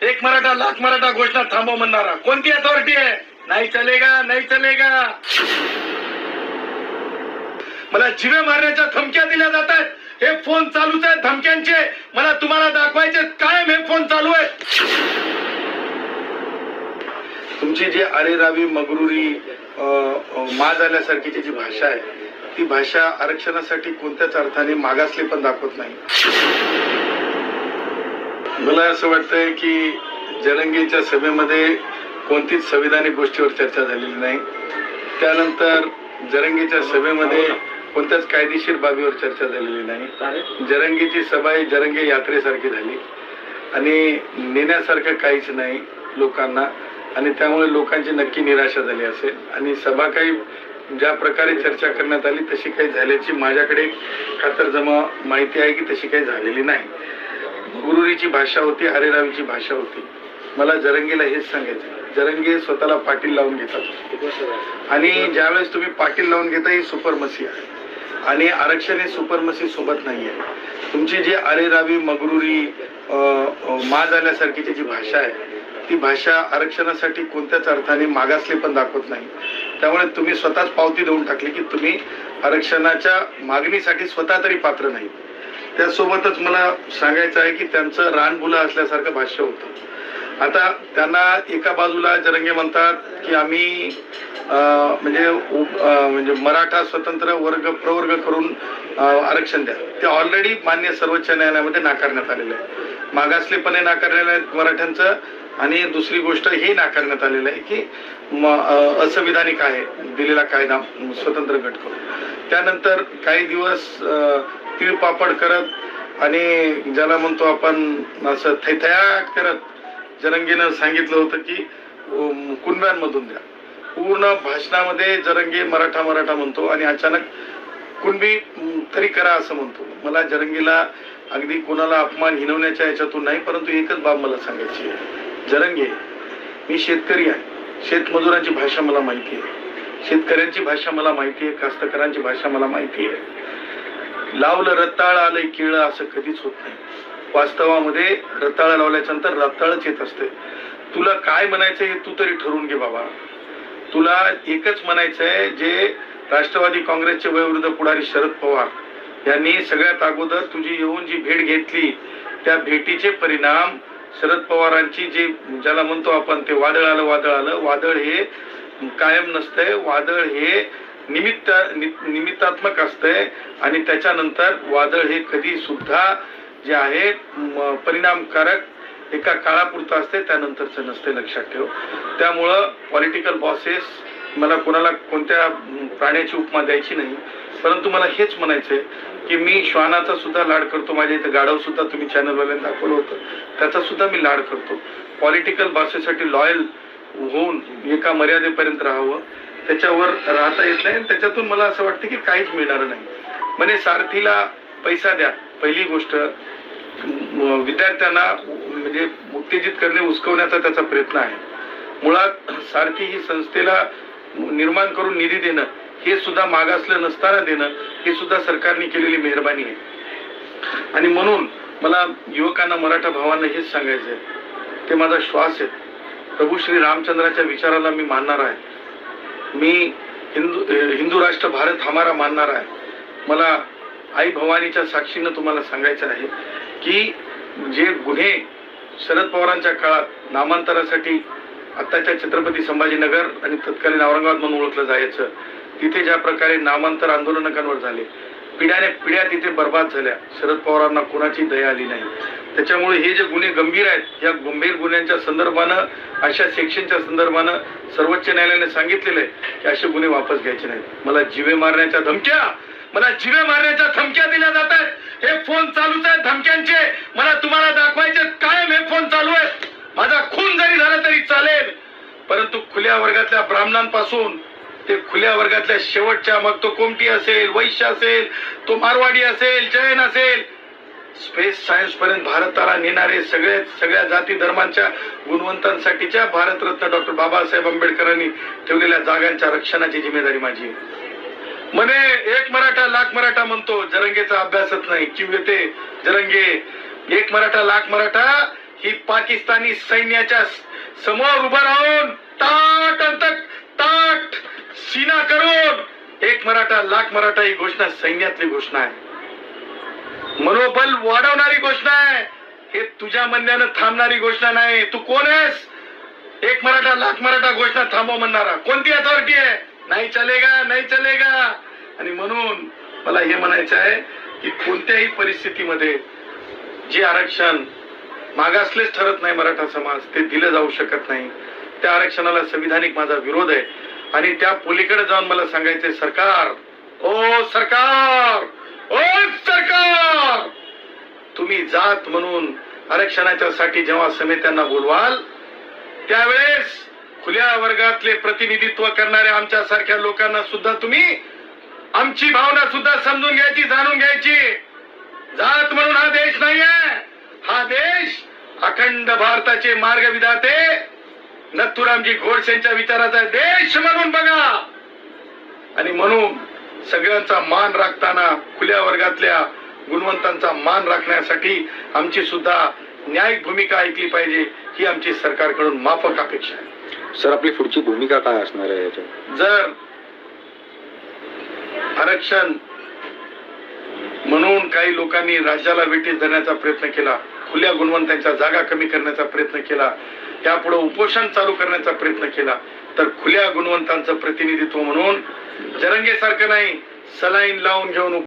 एक मराठा लाख मराठा घोषणा थांबव म्हणणारा कोणती अथॉरिटी आहे? नाही चलेगा, नाही चलेगा. मला जीवे मारण्याच्या धमक्या दिल्या जात आहेत. हे फोन चालूच आहेत धमक्यांचे. मला तुम्हाला दाखवायचे कायम हे फोन चालू आहेत. तुमची जी अरेरावी मगरुरी माज आल्यासारखीची जी भाषा आहे ती भाषा आरक्षणासाठी कोणत्याच अर्थाने मागासले पण दाखवत नाही. मला असं वाटतंय की जरंगेच्या सभेमध्ये कोणतीच संविधानिक गोष्टीवर चर्चा झालेली नाही. त्यानंतर जरंगेच्या सभेमध्ये कोणत्याच कायदेशीर बाबीवर चर्चा झालेली नाही. जरंगेची सभा ही जरंगे यात्रेसारखी झाली आणि नेण्यासारखं काहीच नाही लोकांना आणि त्यामुळे लोकांची नक्की निराशा झाली असेल आणि सभा काही ज्या प्रकारे चर्चा करण्यात आली तशी काही झाल्याची माझ्याकडे खातरजमा माहिती आहे की तशी काही झालेली नाही. गुरुरीची भाषा होती, अरेरावीची भाषा होती. मला जरंगेला हेच सांगायचं, जरंगे स्वतःला पाटील लावून घेतात आणि ज्यावेळेस तुम्ही पाटील लावून घेता ही सुपरमसी आहे आणि आरक्षण हे सुपरमसी सोबत नाहीये. तुमची जी अरेरावी मगरुरी माज आल्यासारखीची जी भाषा आहे ती भाषा आरक्षणासाठी कोणत्याच अर्थाने मागासले पण दाखवत नाही. त्यामुळे तुम्ही स्वतःच पावती देऊन टाकली की तुम्ही आरक्षणाच्या मागणीसाठी स्वतः तरी पात्र नाही. त्यासोबतच मला सांगायचं आहे की त्यांचं रानबुला असल्यासारखं भाष्य होतं. आता त्यांना एका बाजूला जरंगे म्हणतात की आम्ही म्हणजे मराठा स्वतंत्र वर्ग प्रवर्ग करून आरक्षण द्या. ते ऑलरेडी मान्य सर्वोच्च न्यायालयामध्ये नाकारण्यात आलेलं आहे. मागासलेपणे नाकारलेलं आहे मराठ्यांचं आणि दुसरी गोष्ट हे नाकारण्यात आलेलं आहे की असंविधानिक आहे दिलेला कायदा स्वतंत्र गट करून. त्यानंतर काही दिवस तिळपापड करत आणि ज्याला म्हणतो आपण असं थैथयाट करत जरंगेनं सांगितलं होतं की कुणब्यांमधून द्या. पूर्ण भाषणामध्ये जरंगे मराठा मराठा म्हणतो आणि अचानक कुणबी तरी करा असं म्हणतो. मला जरंगेला अगदी कोणाला अपमान हिनवण्याच्या याच्यातून नाही, परंतु एकच बाब मला सांगायची आहे. जरंगे, मी शेतकरी आहे, शेतमजुरांची भाषा मला माहिती आहे, शेतकऱ्यांची भाषा मला माहिती आहे, कास्तकारांची भाषा मला माहिती आहे. लावलं रताळ आलंय केळं असं कधीच होत नाही. वास्तवामध्ये रताळ लावल्याच्या नंतर रताळच येत असते. तुला काय म्हणायचं हे तू तरी ठरवून घे बाबा. तुला एकच म्हणायचंय जे राष्ट्रवादी काँग्रेसचे वयोवृद्ध पुढारी शरद पवार यांनी सगळ्यात अगोदर तुझी येऊन जी भेट घेतली त्या भेटीचे परिणाम शरद पवारांची जे ज्याला म्हणतो आपण ते वादळ आलं. वादळ हे कायम नसतंय, वादळ हे निमित्तात्मक असतंय आणि त्याच्यानंतर वादळ हे कधी सुद्धा जे आहे परिणामकारक एका काळापुरतं असते, त्यानंतरचं नसते, लक्षात ठेव. त्यामुळं पॉलिटिकल बॉसेस मला कोणाला कोणत्या प्राण्याची उपमा द्यायची नाही, परंतु मला हेच म्हणायचंय की मी श्वानाचा सुद्धा लाड करतो. माझ्या इथं गाढव सुद्धा तुम्ही चॅनलवाल्यांनी दाखवलं होतं, त्याचा सुद्धा मी लाड करतो. पॉलिटिकल बॉसेससाठी लॉयल होऊन एका मर्यादेपर्यंत राहावं, त्याच्यावर राहता येत नाही. त्याच्यातून मला असं वाटतं की काहीच मिळणार नाही. म्हणे सारथीला पैसा द्या, पहिली गोष्ट विद्यार्थ्यांना म्हणजे उत्तेजित करणे उस्कवण्याचा त्याचा प्रयत्न आहे. मुळात सारथी ही संस्थेला निर्माण करून निधी देणं हे सुद्धा मागासलं नसताना देणं हे सुद्धा सरकारने केलेली मेहरबानी आहे. आणि म्हणून मला युवकांना मराठा भावांना हेच सांगायचं आहे, ते माझा श्वास आहे. प्रभू श्री रामचंद्राच्या विचाराला मी मानणार आहे. मी हिंदू राष्ट्र भारत हमारा मानणार आहे. मला आई भवानीच्या साक्षीनं तुम्हाला सांगायचं आहे की जे गुन्हे शरद पवारांच्या काळात नामांतरासाठी आत्ताच्या छत्रपती संभाजीनगर आणि तत्कालीन औरंगाबाद म्हणून ओळखलं जायचं, तिथे ज्या प्रकारे नामांतर आंदोलनकांवर झाले, पिढ्याने पिढ्या तिथे बर्बाद झाल्या, शरद पवारांना कोणाची दया आली नाही. त्याच्यामुळे हे जे गुन्हे गंभीर आहेत, या गंभीर गुन्ह्यांच्या संदर्भानं अशा सेक्शनच्या संदर्भानं सर्वोच्च न्यायालयाने सांगितलेलं आहे की असे गुन्हे वापस घ्यायचे नाहीत. मला जीवे मारण्याच्या धमक्या दिल्या जात आहेत. हे फोन चालूच आहेत धमक्यांचे. मला तुम्हाला दाखवायचे कायम हे फोन चालू आहेत. माझा खून जरी झाला तरी चालेल, परंतु खुल्या वर्गातल्या ब्राह्मणांपासून ते खुल्या वर्गातल्या शेवटच्या, मग तो कोमटी असेल, वैश्य असेल, तो मारवाडी असेल, जैन असेल, स्पेस सायन्स पर्यंत भारताला नेणारे सगळ्या जाती धर्मांच्या गुणवंतांसाठीच्या भारतरत्न डॉक्टर बाबासाहेब आंबेडकरांनी ठेवलेल्या जागांच्या रक्षणाची जिम्मेदारी माझी. म्हणे एक मराठा लाख मराठा म्हणतो, जरंगेचा अभ्यासच नाही. किंवा ते जरंगे एक मराठा लाख मराठा की पाकिस्तानी सैन्याच्या समोर उभं राहून ताट अंतक ताट सीना करून एक मराठा लाख मराठा ही घोषणा सैन्यातली घोषणा आहे, मनोबल वाढवणारी घोषणा आहे. हे तुझ्या म्हणण्यानं थांबणारी घोषणा नाही. तू कोण आहेस? एक मराठा लाख मराठा घोषणा थांबव म्हणणारा कोणती अथॉरिटी आहे? नाही चलेगा, नाही चलेगा. आणि म्हणून मला हे म्हणायचं आहे की कोणत्याही परिस्थितीमध्ये जे आरक्षण मागासलेच ठरत नाही मराठा समाज, ते दिलं जाऊ शकत नाही. त्या आरक्षणाला संविधानिक माझा विरोध आहे. आणि त्या पलीकडे जाऊन मला सांगायचंय, सरकार, ओ सरकार, ओ सरकार, तुम्ही जात म्हणून आरक्षणाच्या साठी जेव्हा समित्यांना बोलवाल त्यावेळेस खुल्या वर्गातले प्रतिनिधित्व करणाऱ्या आमच्या सारख्या लोकांना सुद्धा तुम्ही आमची भावना सुद्धा समजून घ्यायची, जाणून घ्यायची. जात म्हणून हा देश नाहीये. हा देश अखंड भारताचे मार्गविधाते नथुरामजी गोडसेंच्या विचाराचा देश म्हणून बघा. आणि म्हणून सगळ्यांचा मान राखताना खुल्या वर्गातल्या गुणवंतांचा मान राखण्यासाठी आमची सुद्धा न्यायिक भूमिका ऐकली पाहिजे, ही आमची सरकारकडून माफक अपेक्षा आहे. सर, आपली पुढची भूमिका काय असणार आहे याच्यात? जर आरक्षण म्हणून काही लोकांनी राज्याला वेठीस धरण्याचा प्रयत्न केला, खुल्या गुणवंतांच्या जागा कमी करण्याचा प्रयत्न केला, त्यापुढे उपोषण चालू करण्याचा प्रयत्न केला, तर खुल्या गुणवंतांचं प्रतिनिधित्व म्हणून जरंगे सारखं नाही, सलाईन लावून घेऊन